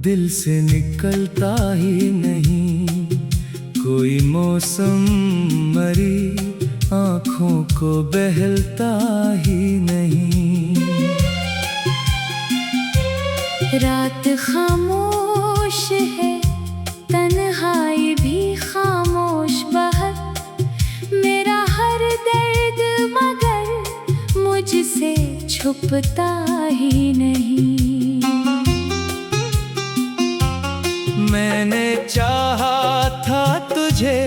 दिल से निकलता ही नहीं। कोई मौसम मरी आँखों को बहलता ही नहीं। रात खामोश है, तन्हाई भी खामोश बहुत। मेरा हर दर्द मगर मुझसे छुपता ही नहीं। मैंने चाहा था तुझे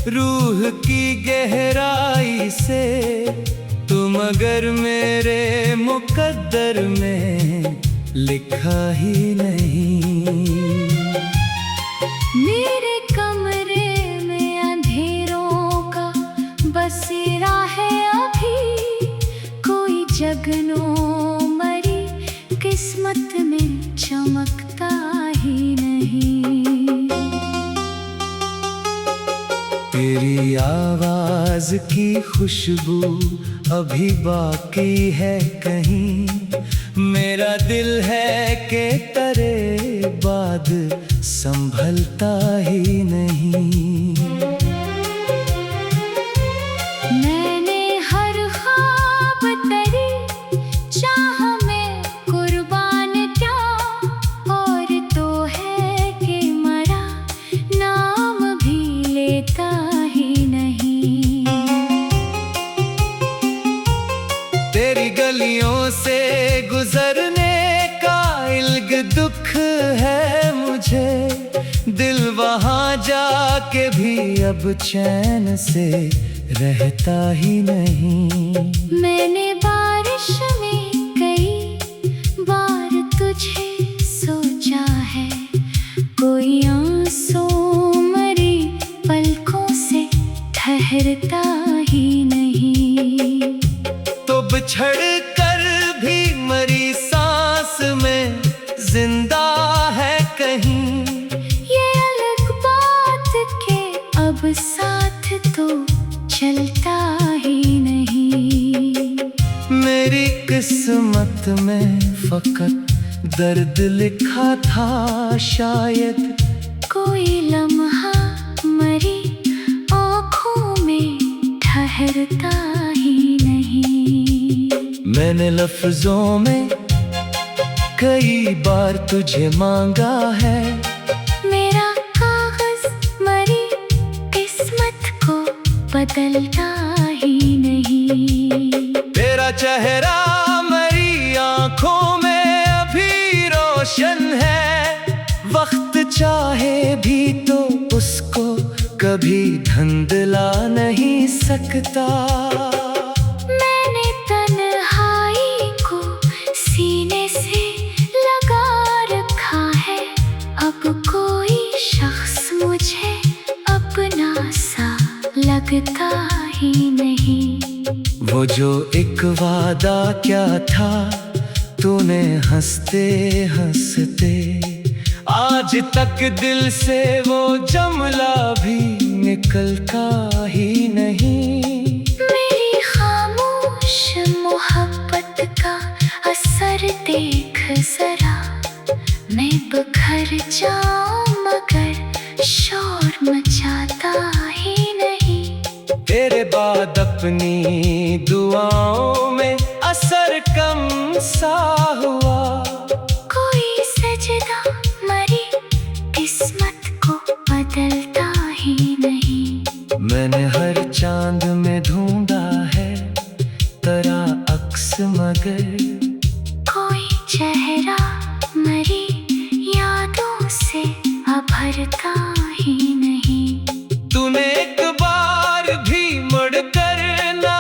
रूह की गहराई से, तू मगर मेरे मुकद्दर में लिखा ही नहीं। मेरे कमरे में अंधेरों का बसेरा है अभी। कोई जगनो मरी किस्मत में चमकता ही नहीं। तेरी आवाज की खुशबू अभी बाकी है कहीं। मेरा दिल है कि तेरे बाद संभलता ही नहीं। मैंने हर ख्वाब तेरी चाह में कुर्बान क्या, और तो है कि मरा नाम भी लेता ही नहीं। तेरी गलियों से गुजरने का इल्ग दुख है मुझे। दिल वहाँ जाके भी अब चैन से रहता ही नहीं। मैंने बारिश में कई बार तुझे सोचा है। कोई आंसू मरी पलकों से ठहरता ही नहीं। तो बिछड़ कर भी मरी सांस में जिंदा है कहीं। ये अलग बात के अब साथ तो चलता ही नहीं। मेरी किस्मत में फकत दर्द लिखा था शायद। कोई लम्हा मरी आँखों में ठहरता ही नहीं। मैंने लफ्जों में कई बार तुझे मांगा है। मेरा कागज मरी किस्मत को बदलता ही नहीं। तेरा चेहरा मेरी आंखों में अभी रोशन है। वक्त चाहे भी तो उसको कभी धुंधला नहीं सकता। मैंने तन्हाई को सीने से लगा रखा है। अब कोई शख्स मुझे अपना सा लगता ही नहीं। वो जो एक वादा क्या था तूने हंसते हंसते आज तक दिल से वो जुमला भी निकलता ही नहीं। मेरी खामोश मोहब्बत का असर देख जरा। मैं बिखर जाऊं मगर शोर मचाता ही नहीं। तेरे बाद अपनी दुआओं में असर कम सा हुआ। कोई सजदा मरी किस्मत को बदलता ही नहीं। मैंने हर चांद में ढूंढा है तेरा अक्स मगर कोई चेहरा मरी यादों से अभरता ही नहीं। तूने एक बार भी मुड़कर ना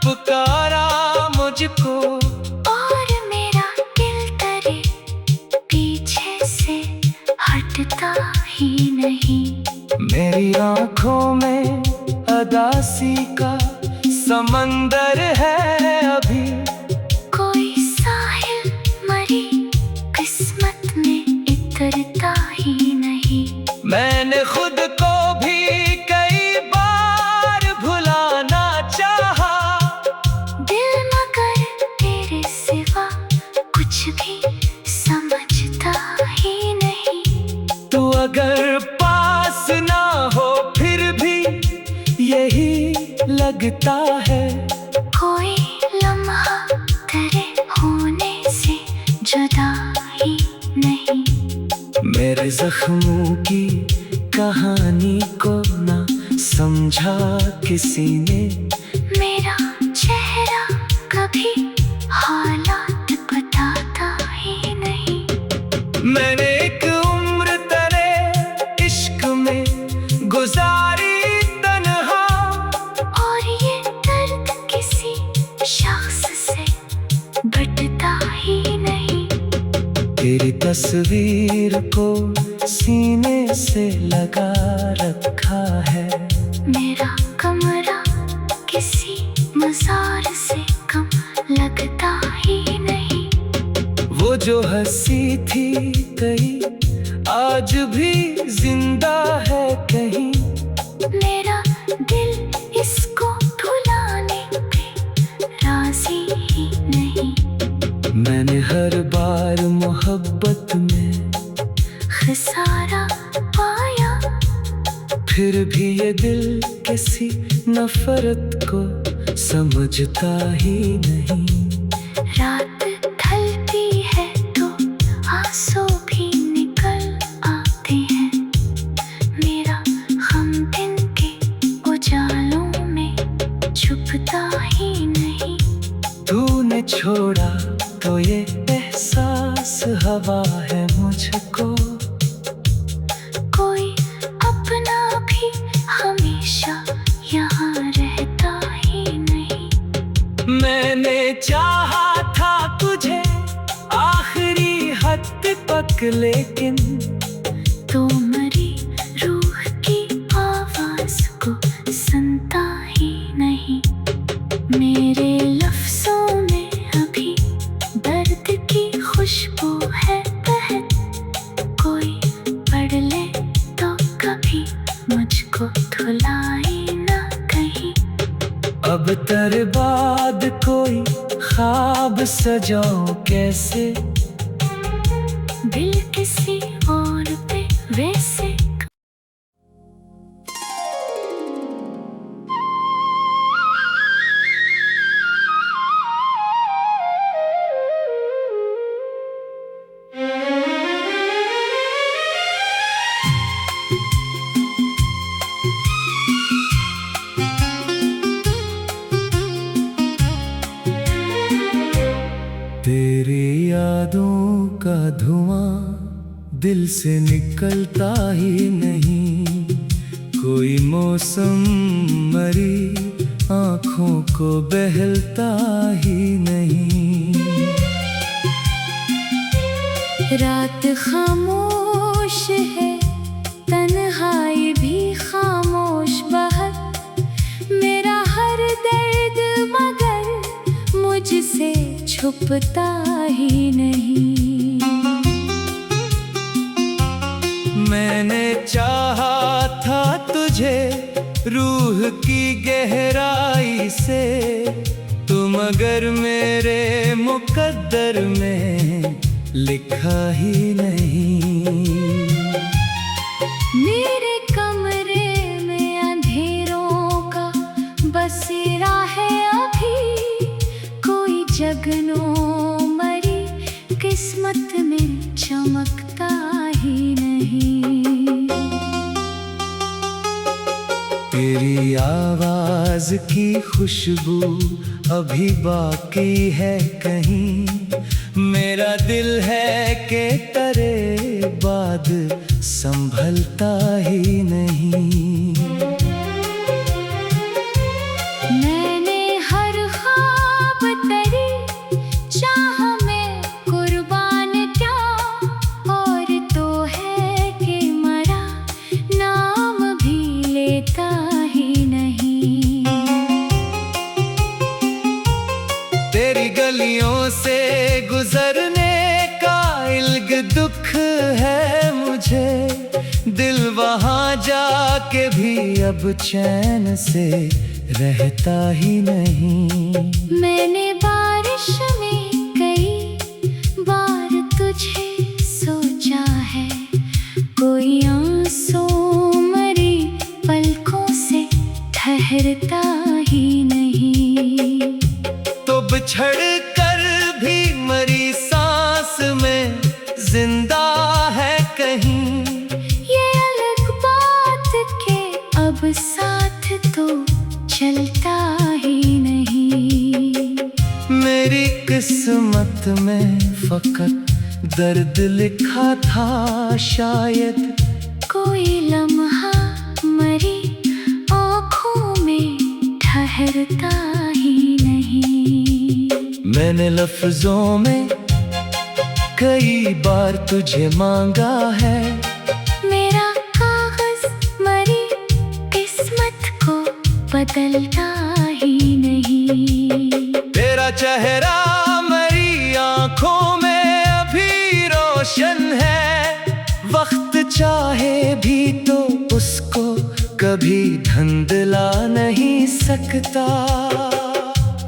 पुकारा मुझको। और मेरा दिल तेरे पीछे से हटता ही नहीं। मेरी आंखों में अदासी का समंदर है अभी। कोई साहिल मरी किस्मत में इतरता ही नहीं। मैंने खुद को भी कई बार भुलाना चाहा। दिल मगर तेरे सिवा कुछ भी समझता ही नहीं। लगता है। कोई लम्हा तेरे होने से जुदा ही नहीं। मेरे जख्मों की कहानी को ना समझा किसी ने। मेरा चेहरा कभी हालात बताता ही नहीं। मैंने एक उम्र तेरे इश्क में गुजारी तन्हा, और ये दर्द किसी शख्स से बटता ही नहीं। तेरी तस्वीर को सीने से लगा रखा है। मेरा कमरा किसी मज़ार से कम लगता ही नहीं। वो जो हंसी थी कहीं आज भी जिंदा है कहीं। मेरा दिल इसको भुलाने पे राजी ही नहीं। मैंने हर बार मोहब्बत में खसारा पाया, फिर भी ये दिल किसी नफरत को समझता ही नहीं। रात ढलती है तो आंसू भी निकल आते हैं। मेरा गम दिन के उजालों में छुपता ही नहीं। तूने छोड़ा तो ये एहसास हवा है मुझको। कोई अपना भी हमेशा यहाँ रहता ही नहीं। मैंने चाहा था तुझे आखिरी हद तक, लेकिन तो मरी रूह की आवाज को सुनता ही नहीं। मेरे लफ्जों में अभी दर्द की खुशबू है बहत। कोई पढ़ ले तो कभी मुझको धुलाई ना कहीं। अब तेरे बाद कोई ख्वाब सजाऊं कैसे। दिल किसी और पे वैसे। तेरी यादों का धुआं दिल से निकलता ही नहीं। कोई मौसम मरी आँखों को बहलता ही नहीं। रात खामोश है, तन्हाई भी खामोश बहुत। मेरा हर दर्द मगर मुझसे छुपता ही नहीं। मैंने चाहा था तुझे रूह की गहराई से, तुम मगर मेरे मुकद्दर में लिखा ही नहीं। मेरे कमरे में अंधेरों का बसेरा है अभी। कोई जगनो मरी किस्मत में चमकता ही नहीं। तेरी आवाज की खुशबू अभी बाकी है कहीं। मेरा दिल है कि तेरे बाद संभलता ही नहीं। मैंने हर ख्वाब तेरी चाह में कुर्बान क्या, और तो है कि मरा नाम भी लेता ही नहीं। तेरी गलियों से गुजरने का इल्ग दुख है मुझे। दिल वहाँ जाके भी अब चैन से रहता ही नहीं। मैंने बारिश में कई बार तुझे सोचा है। कोई आंसू मरी पलकों से ठहरता ही साथ तो चलता ही नहीं। मेरी किस्मत में फकत दर्द लिखा था शायद। कोई लम्हा मरी आँखों में ठहरता ही नहीं। मैंने लफ्जों में कई बार तुझे मांगा है। मेरा कागज मरी किस्मत को बदलता ही नहीं। तेरा चेहरा मेरी आंखों में अभी रोशन है। वक्त चाहे भी तो उसको कभी धुंधला नहीं सकता।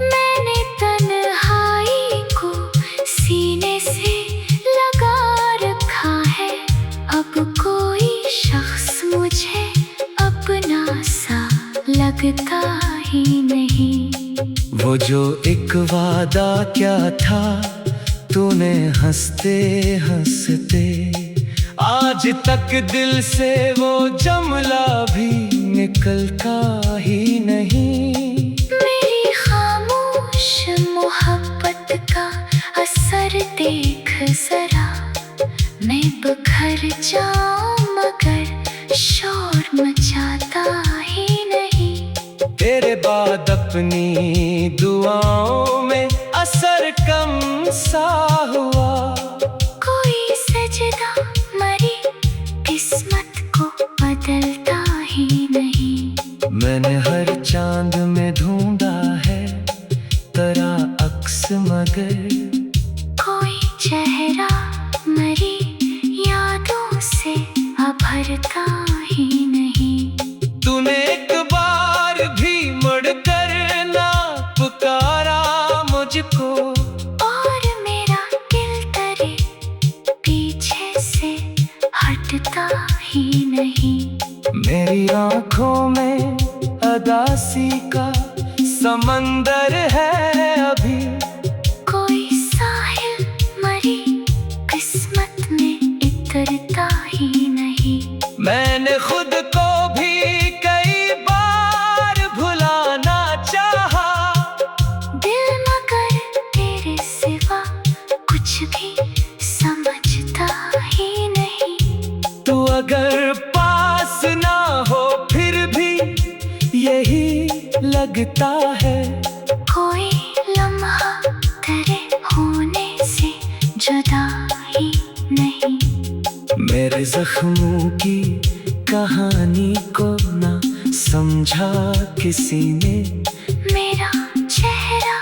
मैंने तन्हाई को सीने से लगा रखा है। अब कोई शख्स मुझे अपना सा लगता ही नहीं। वो जो एक वादा क्या था तूने हंसते हंसते आज तक दिल से वो जुमला भी निकलता ही नहीं। मेरी खामोश मोहब्बत का असर देख जरा। मैं बिखर जाऊं मगर शोर मचाता ही नहीं। तेरे बाद अपनी दुआओं में असर कम सा हुआ। कोई सजदा मरी किस्मत को बदलता ही नहीं। मैंने हर चांद में ढूंढा है तेरा अक्स मगर कोई चेहरा मरी यादों से अभरता ही नहीं। तूने एक बार भी मुड़कर ना पुकारा मुझको। और मेरा दिल तेरे पीछे से हटता ही नहीं। मेरी आंखों में अदासी का समंदर है अभी। कोई साहिल मरी किस्मत में इतरता ही नहीं। मैंने खुद को भी कई बार भुलाना चाहा। दिल मगर तेरे सिवा कुछ भी समझता ही नहीं। तू अगर पास ना हो फिर भी यही लगता है। कोई लम्हा तेरे होने से जुदा ही नहीं। मेरे जख्मों की कहानी को ना समझा किसी ने। मेरा चेहरा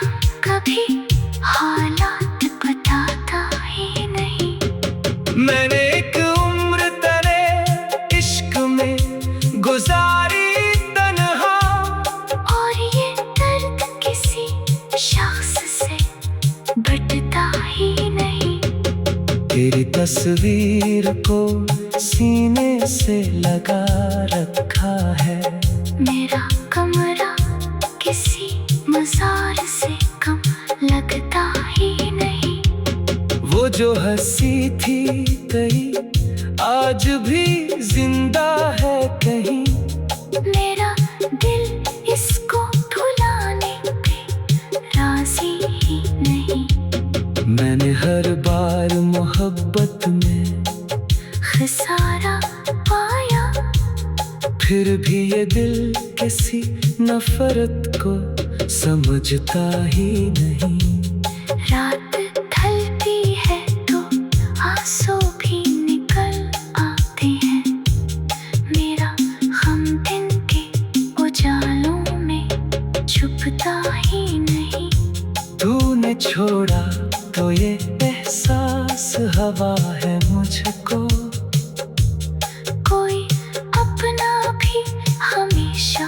कभी हालात बताता ही नहीं। मैंने एक उम्र तेरे इश्क में गुजारी तन्हा। और ये दर्द किसी शख्स से बटता ही नहीं। तेरी तस्वीर को सीने से लगा रखा है। मेरा कमरा किसी मजार से कम लगता ही नहीं। वो जो हंसी थी कहीं आज भी जिंदा है कहीं। मेरा दिल इसको भुलाने पे राजी ही नहीं। मैंने हर बार मोहब्बत में खसारा पाया। फिर भी ये दिल किसी नफरत को समझता ही नहीं। रात ढलती है तो आंसू भी निकल आते हैं। मेरा गम दिन के उजालों में छुपता ही नहीं। तूने छोड़ा तो ये एहसास हवा है मुझको। कोई अपना भी हमेशा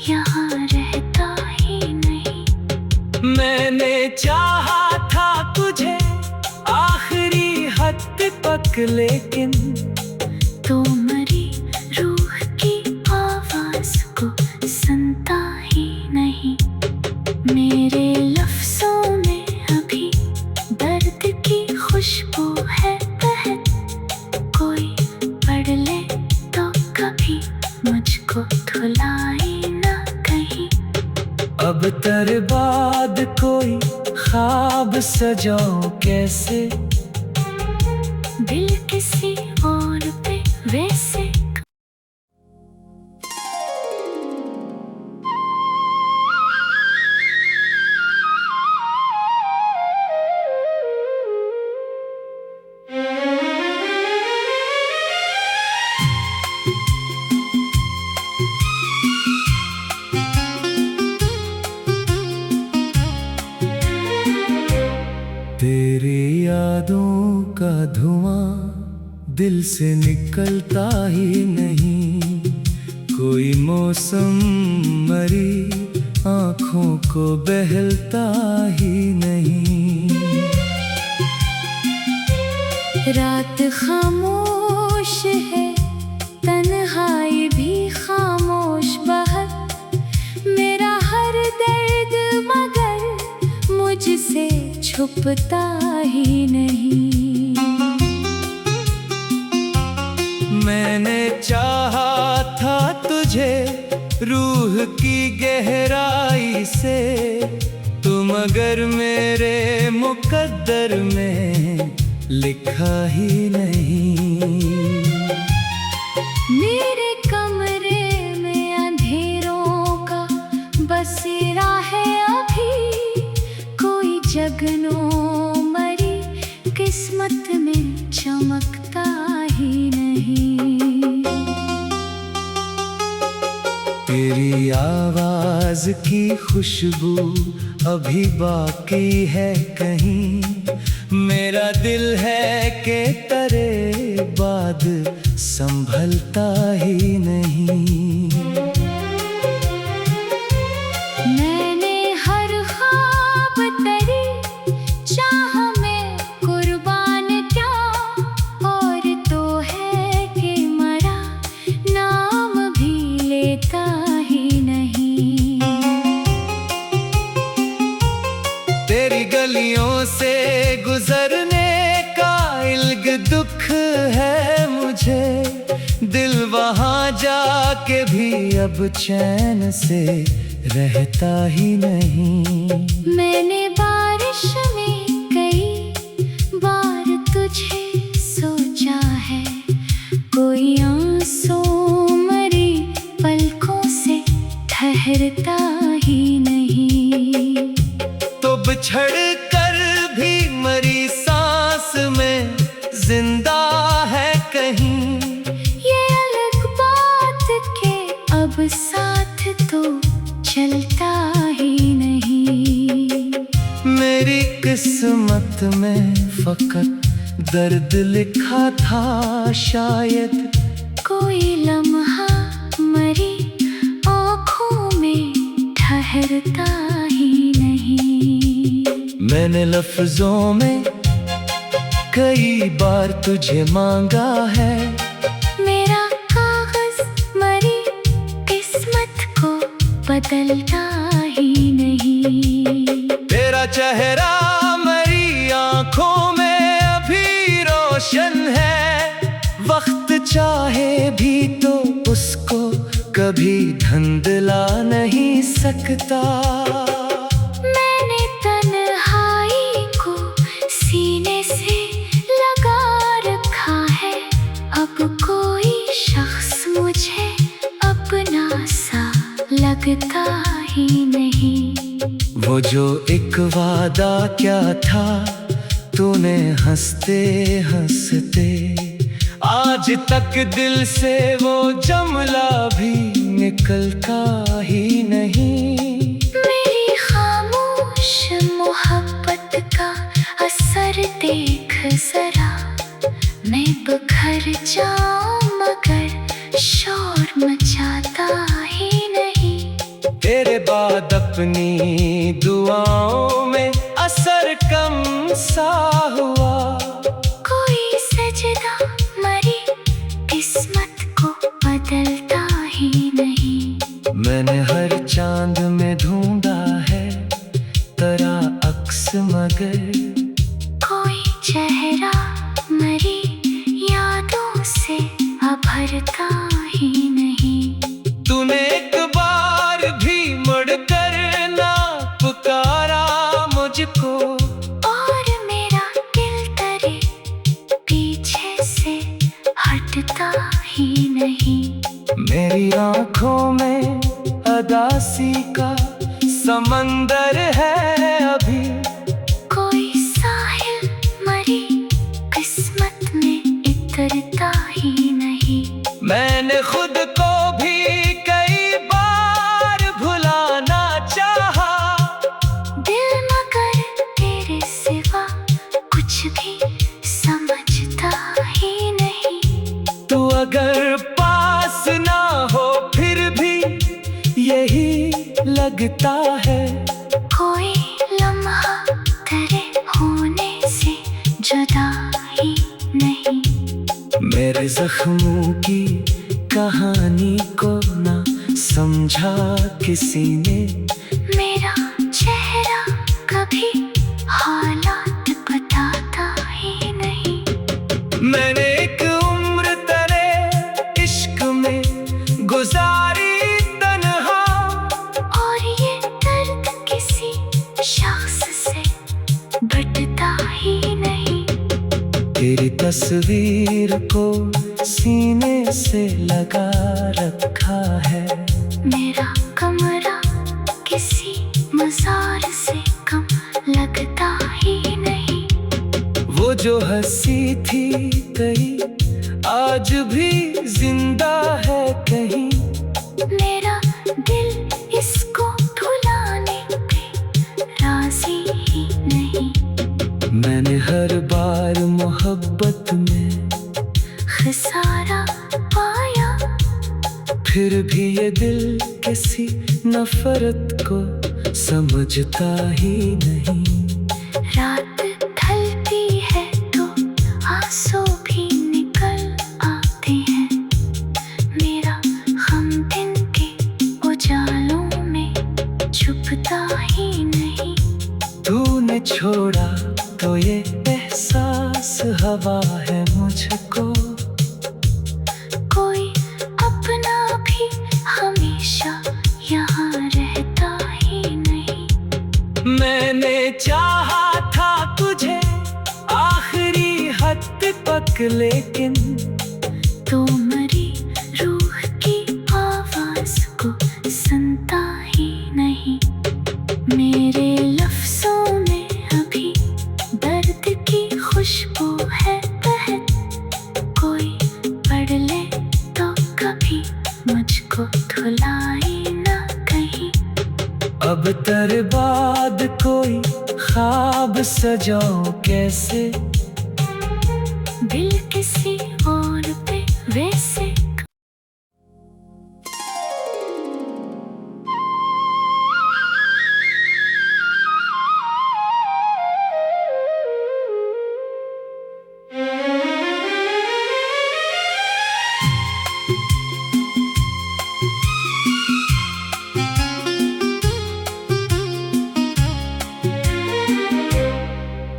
यहाँ रहता ही नहीं। मैंने चाहा था तुझे आखिरी हद तक लेकिन तो मरी रूह की आवाज को सुनता ही नहीं। मेरे लफ्जों में अभी दर्द की खुशबू है बहत। कोई पढ़ ले तो कभी मुझको धुलाई न कहीं। अब तेरे बाद कोई ख्वाब सजाऊं कैसे, दिल किसी और पे वैसे। तेरी यादों का धुआं दिल से निकलता ही नहीं, कोई मौसम मरी आँखों को बहलता ही नहीं। रात खामोश है, तन्हाई भी खामोश बहुत, मेरा हर दर्द मगर मुझसे छुपता ही नहीं। मैंने चाहा था तुझे रूह की गहराई से, तुम मगर मेरे मुकद्दर में लिखा ही नहीं। मेरे कमरे में अंधेरों का बसेरा है अभी, कोई जगनो मरी किस्मत में चमकता ही नहीं। तेरी आवाज की खुशबू अभी बाकी है कहीं, मेरा दिल है कि तेरे बाद संभलता ही नहीं। मैंने हर ख्वाब तेरी चाह में कुर्बान क्या, और तो है कि मरा नाम भी लेता ही नहीं। तेरी गलियों से गुजरने का इल्ग दुख है मुझे, दिल वहाँ जाके भी अब चैन से रहता ही नहीं। मैंने बारिश में कई बार तुझे सोचा है, कोई आंसू मरी पलकों से ठहरता ही नहीं। तो बिछड़ कर भी मरी सांस में जिंदा है कहीं, ये अलग बात के अब साथ तो चलता ही नहीं। मेरी किस्मत में फकत दर्द लिखा था शायद, कोई लम्हा मरी आँखों में ठहरता ही नहीं। मैंने लफ्जों में कई बार तुझे मांगा है, मेरा कागज मरी किस्मत को बदलता ही नहीं। तेरा चेहरा मेरी आंखों में अभी रोशन है, वक्त चाहे भी तो उसको कभी धुंधला नहीं सकता। मैंने तन्हाई को सीने से लगा रखा है, अब कोई शख्स मुझे अपना सा लगता ही नहीं। वो जो एक वादा क्या था तूने हंसते हंसते, आज तक दिल से वो जुमला भी निकलता ही नहीं। मेरी खामोश मोहब्बत का असर देख जरा, मैं बिखर जाऊं मगर शोर मचाता ही नहीं। तेरे बाद अपनी दुआओं में असर कम सा हुआ, कोई सजदा मरी किस्मत को बदलता ही नहीं। मैंने हर चांद में ढूंढा है तेरा अक्स मगर, कोई चेहरा मरी यादों से अभरता ही नहीं। आंखों में अदासी का समंदर है अभी। कोई साहिल मरी किस्मत में इतरता ही नहीं। मैंने खुद को भी कई बार भुलाना चाहा, दिल मगर तेरे सिवा कुछ भी समझता ही नहीं। तू अगर पास ना हो फिर भी यही लगता है। कोई लम्हा तेरे होने से जुदा ही नहीं। मेरे जख्मों की कहानी को ना समझा किसी ने। मेरा चेहरा कभी हालात बताता ही नहीं। मैंने एक उम्र तेरे इश्क में गुजारी तन्हा, और ये दर्द किसी शख्स से बटता ही नहीं। तेरी तस्वीर को सीने से लगा रखा है। मेरा कमरा किसी मजार से कम लगता ही नहीं। वो जो हंसी थी कहीं आज भी जिंदा है कहीं। मेरा दिल इसको भुलाने पे राजी ही नहीं। मैंने हर बार मोहब्बत में खसारा पाया, फिर भी ये दिल किसी नफरत को समझता ही नहीं। रात ढलती है तो आंसू भी निकल आते हैं। मेरा गम दिन के उजालों में छुपता ही नहीं। तूने छोड़ा तो ये एहसास हवा है मुझको। कोई अपना भी हमेशा यहाँ रहता ही नहीं। मैंने चाहा था तुझे आखिरी हद तक, लेकिन तो मरी रूह की आवाज को सुनता ही नहीं। मेरे लफ्जों में अभी दर्द की खुशबू है बहत। कोई पढ़ ले तो कभी मुझको धुलाई ना कहीं। अब तेरे बाद कोई ख्वाब सजाऊं कैसे। दिल किसी और पे वैसे।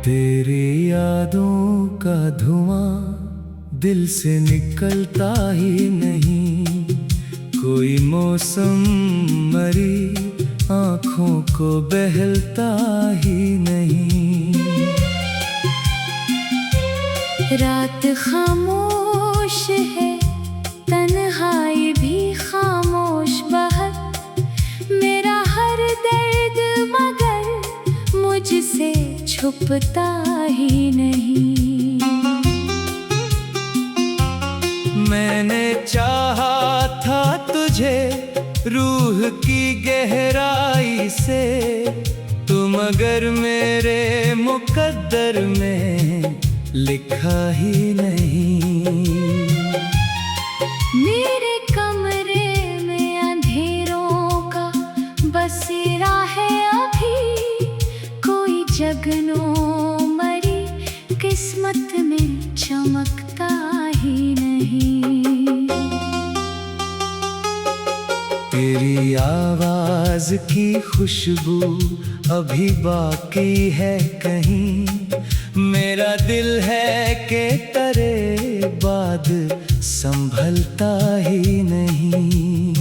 तेरी यादों का धुआं दिल से निकलता ही नहीं। कोई मौसम मरी आँखों को बहलता ही नहीं। रात खामोश है, तन्हाई भी खामोश बहुत। मेरा हर दर्द मगर मुझसे छुपता ही नहीं। मैंने चाहा था तुझे रूह की गहराई से, तू मगर मेरे मुकद्दर में लिखा ही नहीं। मेरे कमरे में अंधेरों का बसेरा है अभी। कोई जगनों मरी किस्मत में चमकता ही नहीं। तेरी आवाज की खुशबू अभी बाकी है कहीं। मेरा दिल है कि तेरे बाद संभलता ही नहीं।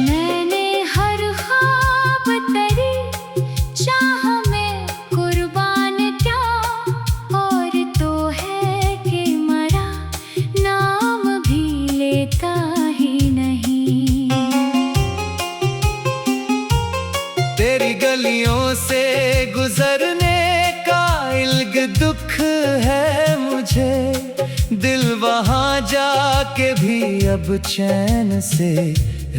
मैंने हर ख्वाब तेरी चाह में कुर्बान क्या, और तो है कि मरा नाम भी वहां जाके भी अब चैन से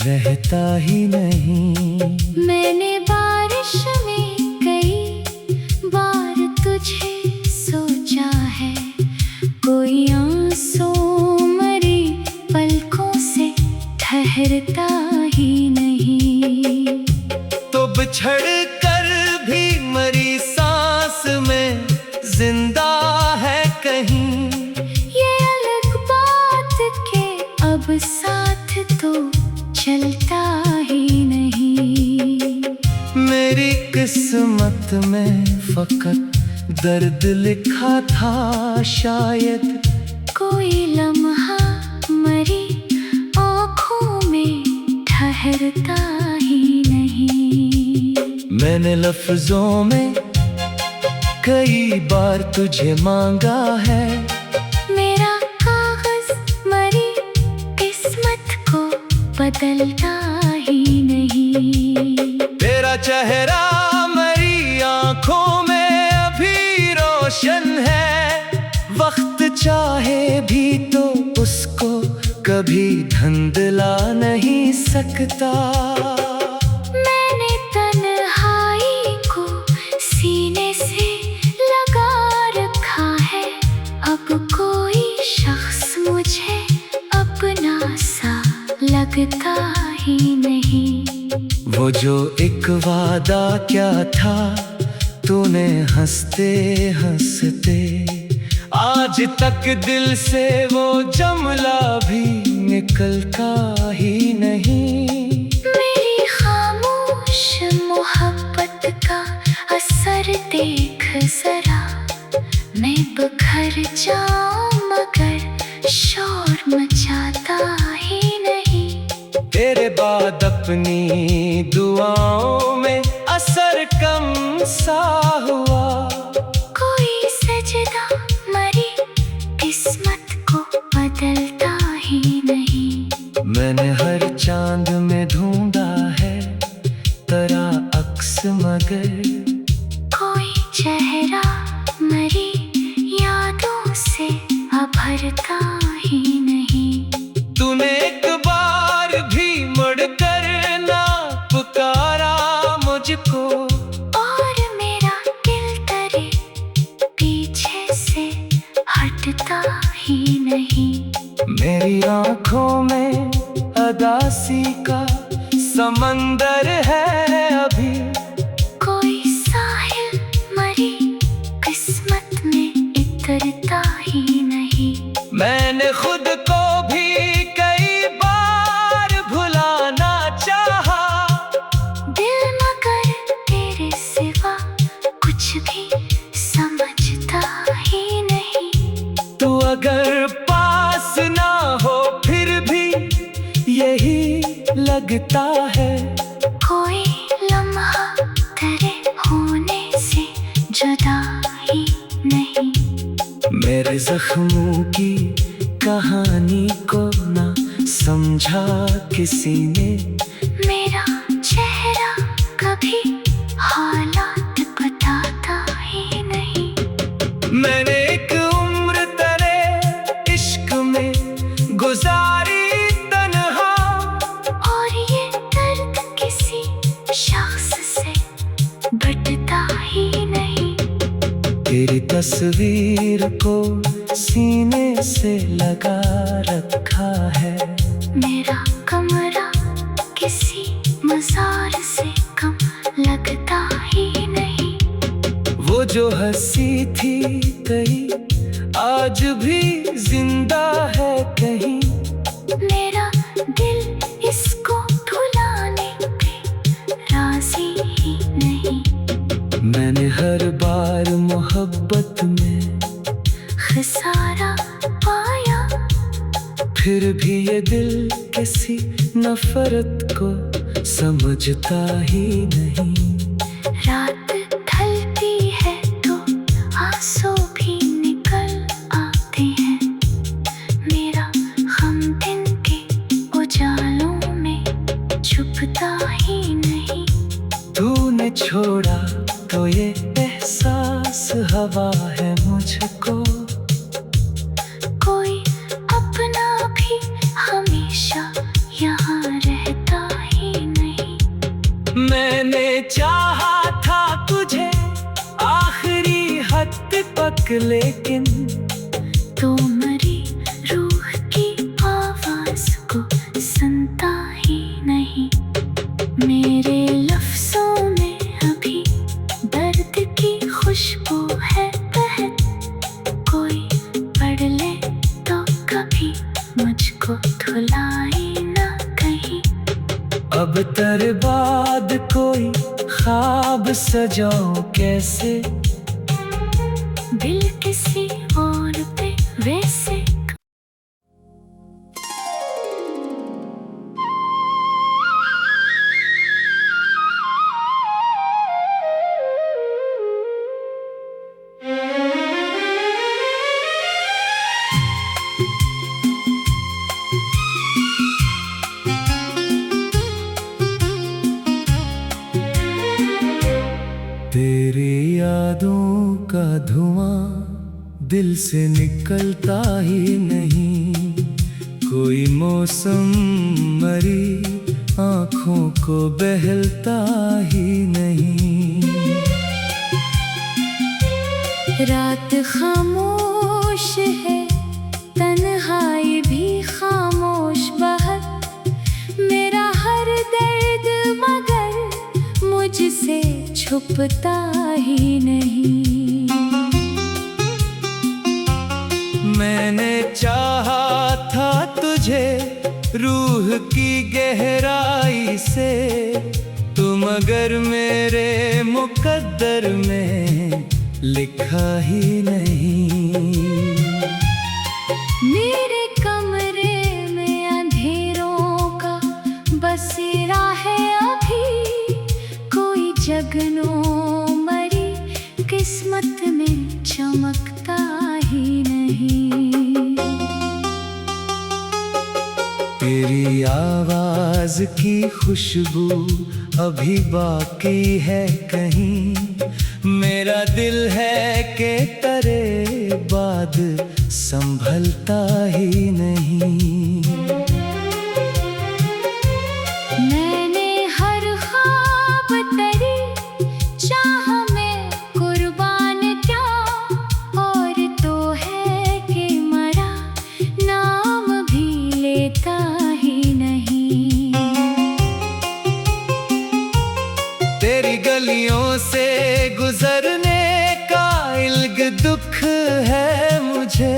रहता ही नहीं। मैंने बारिश में कई बार तुझे सोचा है, कोई आंसू मरी पलकों से ठहरता ही नहीं। तो बिछड़ कर भी मरी सांस में जिंदा है कहीं। ये अलग बात के अब साथ तो चलता ही नहीं। मेरी किस्मत में फकत दर्द लिखा था शायद, कोई लम्हा मरी आँखों में ठहरता ही नहीं। मैंने लफ्जों में कई बार तुझे मांगा है, मेरा कागज मरी किस्मत को बदलता ही नहीं। तेरा चेहरा मेरी आंखों में अभी रोशन है, वक्त चाहे भी तो उसको कभी धुंधला नहीं सकता। मैंने तन्हाई को सीने से लगा रखा है, अब कोई शख्स मुझे अपना सा लगता ही नहीं। वो जो एक वादा क्या था तूने हंसते हंसते, आज तक दिल से वो जुमला भी निकलता ही नहीं। मेरी खामोश मोहब्बत का असर देख जरा, मैं बिखर जाऊं मगर शोर मचाता ही नहीं। तेरे बाद अपनी दुआओं में असर कम सा हुआ, कोई सजदा मरी किस्मत को बदलता ही नहीं। मैंने हर चांद में ढूंढा है तेरा अक्स, मगर कोई चेहरा मरी यादों से अभरता ही नहीं। तूने एक बार भी मुड़कर ना पुकारा मुझको, और मेरा दिल तेरे पीछे से हटता ही नहीं। मेरी आंखों में अदासी का समंदर है अभी, कोई साहिल मरी किस्मत में इतरता ही नहीं। मैंने खुद को भी कई बार भुलाना चाहा, दिल मगर तेरे सिवा कुछ भी समझता ही नहीं। तू अगर पास ना हो फिर भी यही लगता है, कोई लम्हा तेरे होने से जुदा ही नहीं। मेरे जख्मों की कहानी को ना समझा किसी ने, मेरा चेहरा कभी हालात बताता ही नहीं। मैंने एक उम्र तेरे इश्क में गुजारी तन्हा, और ये दर्द किसी शख्स से बटता ही नहीं। तेरी तस्वीर को सीने से लगा रखा है, मेरा कमरा किसी मजार से कम लगता ही नहीं। वो जो हंसी थी कहीं आज भी जिंदा है कहीं। मेरा दिल इसको भुलाने पे राजी ही नहीं। मैंने हर बार मोहब्बत में खसारा पाया, फिर भी ये दिल किसी नफरत को समझता ही नहीं। रात ढलती है तो आंसू भी निकल आते हैं, मेरा गम दिन के उजालों में छुपता ही नहीं। तूने छोड़ा तो ये एहसास हवा है मुझको, कोई चाहा था तुझे आखिरी हद तक, लेकिन तो मरी रूह की आवाज को सुनता ही नहीं। मेरे लफ्जों में अभी दर्द की खुशबू है तहत, कोई पढ़ ले तो कभी मुझको धुलाई ना कहीं। अब तेरे बाद कोई ख्वाब सजाऊं कैसे, दिल किसी और पे वैसे। तेरी यादों का धुआं दिल से निकलता ही नहीं, कोई मौसम मरी आँखों को बहलता ही नहीं। रात खामोश है, तन्हाई भी खामोश बहुत, मेरा हर दर्द मगर मुझसे छुपता ही नहीं। मैंने चाहा था तुझे रूह की गहराई से, तुम अगर मेरे मुकद्दर में लिखा ही नहीं। मेरे कमरे में अंधेरों का बसेरा है अभी, कोई जगनों मरी किस्मत में चमकता ही नहीं। तेरी आवाज की खुशबू अभी बाकी है कहीं, मेरा दिल है कि तेरे बाद संभलता ही नहीं। मैंने हर ख्वाब तेरी चाह में कुर्बान क्या, और तो है कि मरा नाम भी लेता ही नहीं। तेरी गलियों से गुजरने का इल्ग दुख है मुझे,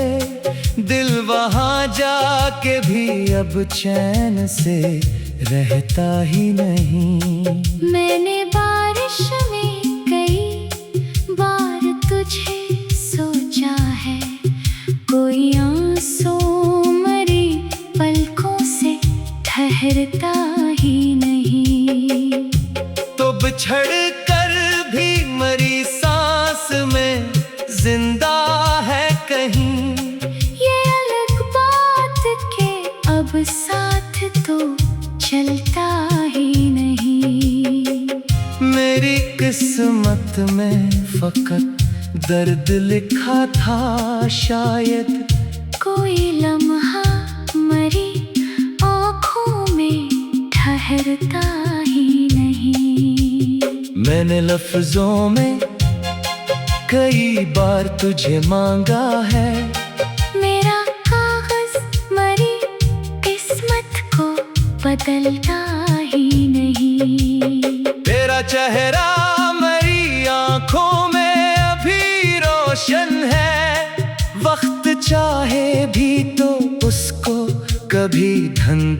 दिल वहाँ जाके भी अब चैन से रहता ही नहीं। मैंने बारिश में कई बार तुझे सोचा है, कोई आंसू मरी पलकों से ठहरता ही नहीं। तो बिछड़ कर भी मरी सांस में जिंदा है कहीं, ये अलग बात के अब साथ तो चलता ही नहीं। मेरी किस्मत में फकत दर्द लिखा था शायद, कोई लम्हा मरी आँखों में ठहरता ही नहीं। मैंने लफ्जों में कई बार तुझे मांगा है, मेरा कागज मरी किस्मत को बदलता ही नहीं। तेरा चेहरा मेरी आंखों में अभी रोशन है, वक्त चाहे भी तो उसको कभी धन